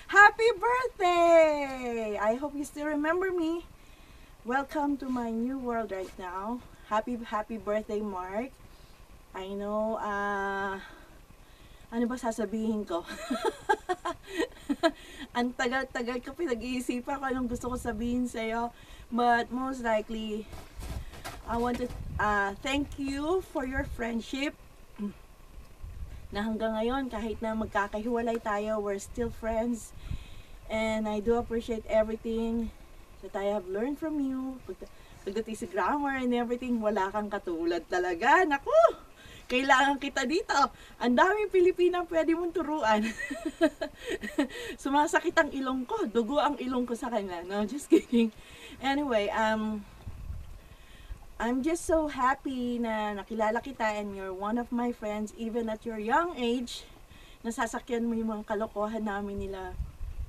Happy birthday! I hope you still remember me. Welcome to my new world right now. Happy birthday, Mark. I know, ano ba sasabihin ko? Ang tagal-tagal ko pinag-iisipan ko anong gusto ko sabihin sa'yo. But most likely, I want to thank you for your friendship. Na hanggang ngayon, kahit na magkakahiwalay tayo, we're still friends. And I do appreciate everything that I have learned from you. Pagdating sa grammar and everything, wala kang katulad talaga. Naku! Kailangan kita dito. Ang daming Pilipinang pwede mong turuan. Sumasakit ang ilong ko. Dugo ang ilong ko sa kanya. No, just kidding. Anyway, I'm just so happy na nakilala kita and you're one of my friends even at your young age. Nasasakyan mo yung mga kalokohan namin nila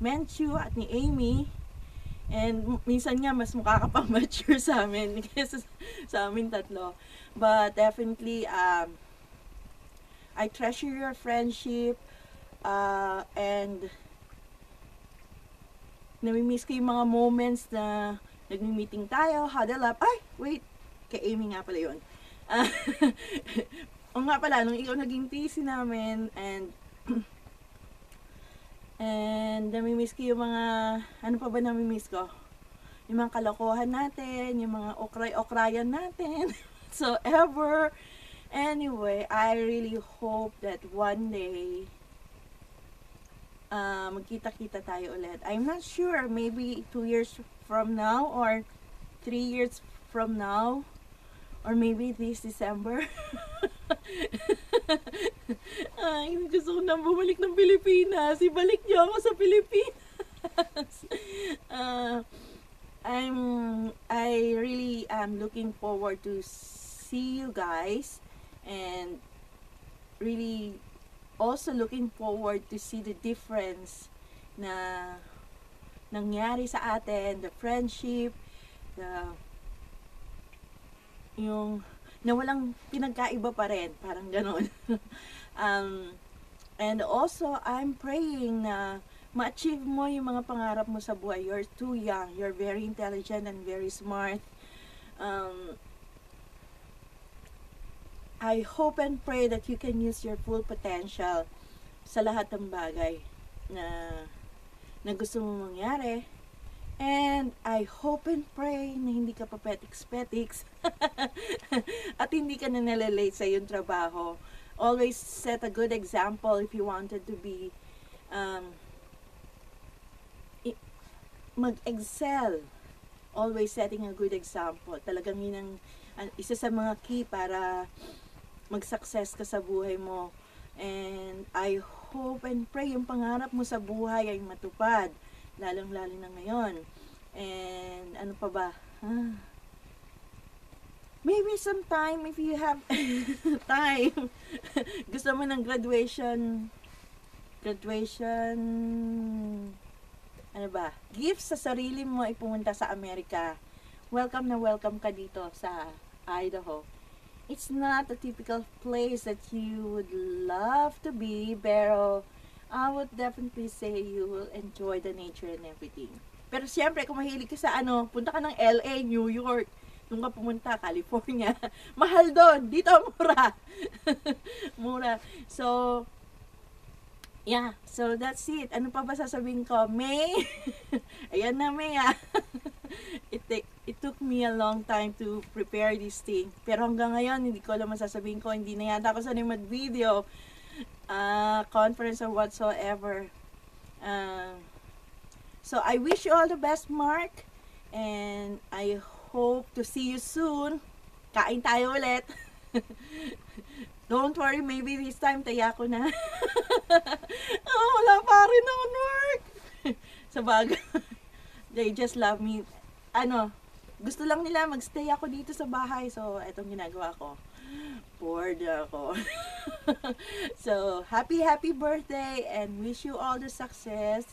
Menchu at ni Amy. And minsan nga mas mukha ka pang mature sa amin kaysa sa amin tatlo. But definitely, I treasure your friendship and namimiss ko yung mga moments na nagmi-meeting tayo, huddle up. Ay, wait! Kay Amy nga pala yun. O nga pala, nung ikaw naging TC namin, and namimiss ko yung mga, ano pa ba namimiss ko? Yung mga kalokohan natin, yung mga okray-okrayan natin, so ever. Anyway, I really hope that one day, magkita-kita tayo ulit. I'm not sure, maybe 2 years from now, or 3 years from now, or maybe this December. Ay, gusto ko nang bumalik ng Pilipinas. Ibalik niyo ako sa Pilipinas. I really am looking forward to see you guys, and really also looking forward to see the difference na nangyari sa atin, the friendship, yung na walang pinagkaiba pa rin, parang ganon. And also, I'm praying na ma-achieve mo yung mga pangarap mo sa buhay. You're too young, you're very intelligent and very smart. I hope and pray that you can use your full potential sa lahat ng bagay na gusto mo mangyari. And I hope and pray na hindi ka pa petiks-petiks at hindi ka na nalalate sa iyong trabaho. Always set a good example if you wanted to be mag-excel. Always setting a good example. Talagang yun ang isa sa mga key para mag-success ka sa buhay mo. And I hope and pray yung pangarap mo sa buhay ay matupad. Lalong-lalo na ngayon. And ano pa ba? Maybe sometime if you have time, gusto mo ng graduation, ano ba? Gifts sa sarili mo ay pumunta sa Amerika. Welcome na welcome ka dito sa Idaho. It's not a typical place that you would love to be, pero I would definitely say you will enjoy the nature and everything. Pero siyempre, kung mahilig ka sa punta ka ng LA, New York, nung ka pumunta, California, mahal doon. Dito, mura. Mura. So, yeah. So, that's it. Ano pa ba sasabihin ko? May? Ayan na, May, It took me a long time to prepare this thing. Pero hanggang ngayon, hindi ko alam masasabihin ko. Hindi na yata ako sanay mag-video. Conference or whatsoever. So I wish you all the best, Mark, and I hope to see you soon. Kain tayo ulit. Don't worry, maybe this time taya ko na. Wala pa rin ako work. Sa bagay. They just love me. Gusto lang nila magstay ako dito sa bahay. So, etong ginagawa ko. Bored ako. So, happy birthday and wish you all the success.